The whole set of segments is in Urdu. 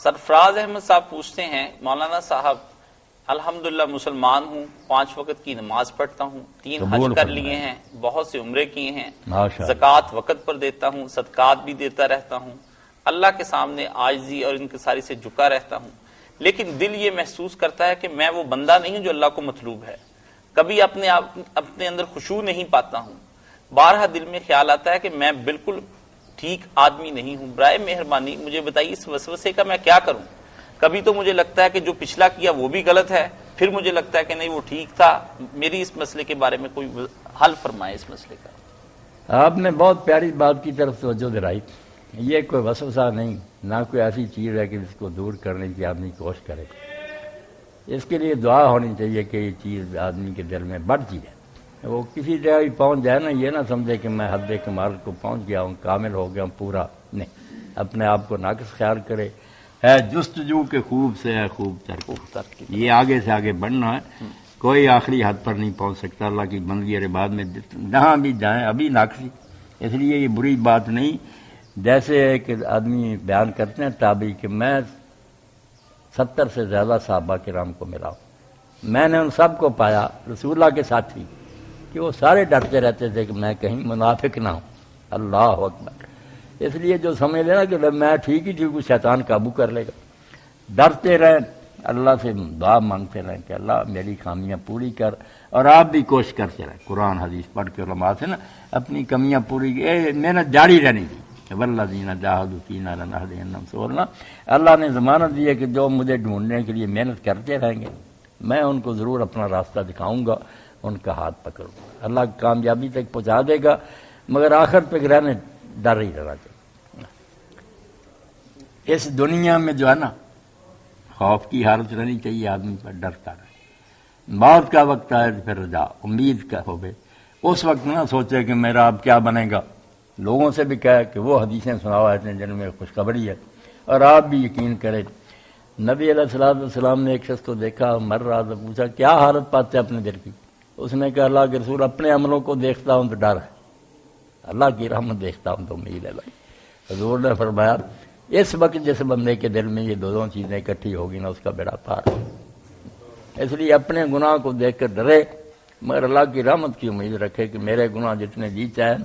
سرفراز احمد صاحب پوچھتے ہیں، مولانا صاحب الحمدللہ مسلمان ہوں، 5 وقت کی نماز پڑھتا ہوں، 3 حج کر لیے ہیں، بہت سے عمرے کیے ہیں، زکوٰۃ وقت پر دیتا ہوں، صدقات بھی دیتا رہتا ہوں، اللہ کے سامنے عاجزی اور انکساری سے جھکا رہتا ہوں، لیکن دل یہ محسوس کرتا ہے کہ میں وہ بندہ نہیں ہوں جو اللہ کو مطلوب ہے، کبھی اپنے اندر خشوع نہیں پاتا ہوں، بارہا دل میں خیال آتا ہے کہ میں بالکل ٹھیک آدمی نہیں ہوں، برائے مہربانی مجھے بتائیے اس وسوسے کا میں کیا کروں؟ کبھی تو مجھے لگتا ہے کہ جو پچھلا کیا وہ بھی غلط ہے، پھر مجھے لگتا ہے کہ نہیں وہ ٹھیک تھا، میری اس مسئلے کے بارے میں کوئی حل فرمائے اس مسئلے کا۔ آپ نے بہت پیاری بات کی طرف توجہ دلائی، یہ کوئی وسوسہ نہیں، نہ کوئی ایسی چیز ہے کہ اس کو دور کرنے کی آدمی کوشش کرے، اس کے لیے دعا ہونی چاہیے کہ یہ چیز آدمی کے دل میں بڑھتی ہے، وہ کسی جگہ بھی پہنچ جائے نا، یہ نہ سمجھے کہ میں حد کمال کو پہنچ گیا ہوں، کامل ہو گیا ہوں، پورا نہیں، اپنے آپ کو ناقص خیال کرے، ہے جستجو کے خوب سے ہے خوب تر، یہ آگے سے آگے بڑھنا ہے، کوئی آخری حد پر نہیں پہنچ سکتا، اللہ کی بندگی اور عبادت میں جہاں بھی جائیں ابھی ناقصی، اس لیے یہ بری بات نہیں، جیسے کہ آدمی بیان کرتے ہیں تابعی کہ میں 70 سے زیادہ صحابہ کرام کو ملا ہوں، میں نے ان سب کو پایا رسول اللہ کے ساتھی کہ وہ سارے ڈرتے رہتے تھے کہ میں کہیں منافق نہ ہوں، اللہ اکبر، اس لیے جو سمجھ لینا کہ میں ٹھیک ہی ٹھیک ہوں، شیطان قابو کر لے گا، ڈرتے رہیں، اللہ سے دعا مانگتے رہیں کہ اللہ میری خامیاں پوری کر، اور آپ بھی کوشش کرتے رہیں، قرآن حدیث پڑھ کے علماء سے نا اپنی کمیاں پوری محنت جاری رہنی تھی، والذین جاہدوا فینا لنہدینہم سبلنا، اللہ نے ضمانت دی ہے کہ جو مجھے ڈھونڈنے کے لیے محنت کرتے رہیں گے میں ان کو ضرور اپنا راستہ دکھاؤں گا، ان کا ہاتھ پکڑوں گا، اللہ کامیابی تک پہنچا دے گا، مگر آخر تک رہنے ڈر ہی رہنا چاہیے، اس دنیا میں جو ہے نا خوف کی حالت رہنی چاہیے، آدمی پر ڈرتا رہے، موت کا وقت آئے تو پھر رجا امید کا ہوئے، اس وقت نہ سوچے کہ میرا اب کیا بنے گا، لوگوں سے بھی کہے کہ وہ حدیثیں سناؤ ہیں جن میں خوشخبری ہے، اور آپ بھی یقین کریں، نبی علیہ السلام نے ایک شخص کو دیکھا مر رہا تھا، پوچھا کیا حالت پاتے اپنے دل کی، اس نے کہا اللہ کے رسول اپنے عملوں کو دیکھتا ہوں تو ڈر ہے، اللہ کی رحمت دیکھتا ہوں تو امید ہے بھائی، حضور نے فرمایا اس وقت جس بندے کے دل میں یہ دونوں چیزیں اکٹھی ہوگی نا اس کا بیڑا پار ہے، اس لیے اپنے گناہ کو دیکھ کر ڈرے مگر اللہ کی رحمت کی امید رکھے کہ میرے گناہ جتنے جی چاہیں۔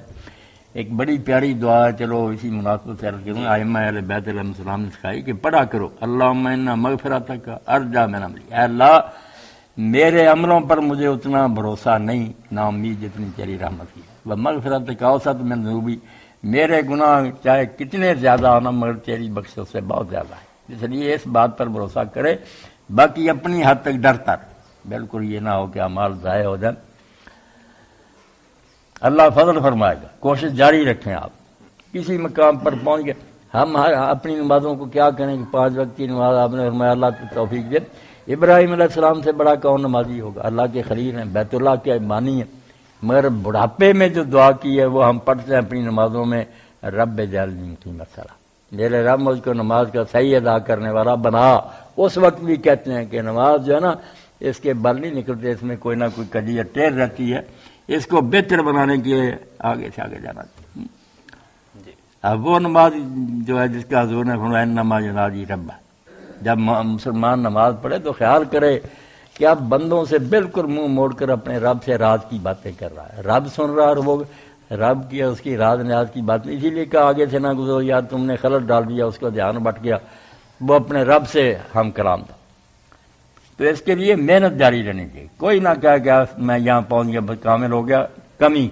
ایک بڑی پیاری دعا ہے، چلو اسی مناسبت سے عرض کروں، ائمہ اہل بیت علیہ السلام نے سکھائی کہ پڑھا کرو اللہم انا مغفرتک ارجا من عملی، اے اللہ میرے عملوں پر مجھے اتنا بھروسہ نہیں نا امید جتنی تیری رحمت کی ہے، وہ مغفرتک اوسط من ذنوبی، میرے گناہ چاہے کتنے زیادہ ہونا مگر تیری بخشش سے بہت زیادہ ہے، اس لیے اس بات پر بھروسہ کرے، باقی اپنی حد تک ڈرتا رہے، بالکل یہ نہ ہو کہ اعمال ضائع ہو جائیں، اللہ فضل فرمائے گا، کوشش جاری رکھیں، آپ کسی مقام پر پہنچ گئے، ہم اپنی نمازوں کو کیا کریں کہ 5 وقت کی نماز آپ نے فرمایا اللہ کی توفیق دے، ابراہیم علیہ السلام سے بڑا کون نمازی ہوگا، اللہ کے خلیل ہیں، بیت اللہ کے بانی ہیں، مگر بڑھاپے میں جو دعا کی ہے وہ ہم پڑھتے ہیں اپنی نمازوں میں، رب اجعلنی مقیم الصلاۃ، میرے رب مجھ کو نماز کا صحیح ادا کرنے والا بنا، اس وقت بھی کہتے ہیں کہ نماز جو ہے نا اس کے بل نہیں نکلتے، اس میں کوئی نہ کوئی کجی ٹیر رہتی ہے، اس کو بہتر بنانے کے لیے آگے سے آگے جانا چاہیے۔ اب وہ نماز جو ہے جس کا حضور نے فرمایا انما یناجی ربہ، جب مسلمان نماز پڑھے تو خیال کرے کہ اب بندوں سے بالکل منہ موڑ کر اپنے رب سے راز کی باتیں کر رہا ہے، رب سن رہا ہے، اور وہ رب کی اس کی راز نیاز کی بات نہیں، اسی لیے کہ آگے سے نہ گزرو یار تم نے خلط ڈال دیا، اس کا دھیان بٹ گیا، وہ اپنے رب سے ہم کلام تھا، تو اس کے لیے محنت جاری رہنی چاہیے، کوئی نہ کہا کہ میں یہاں پہنچ گیا بس کامل ہو گیا، کمی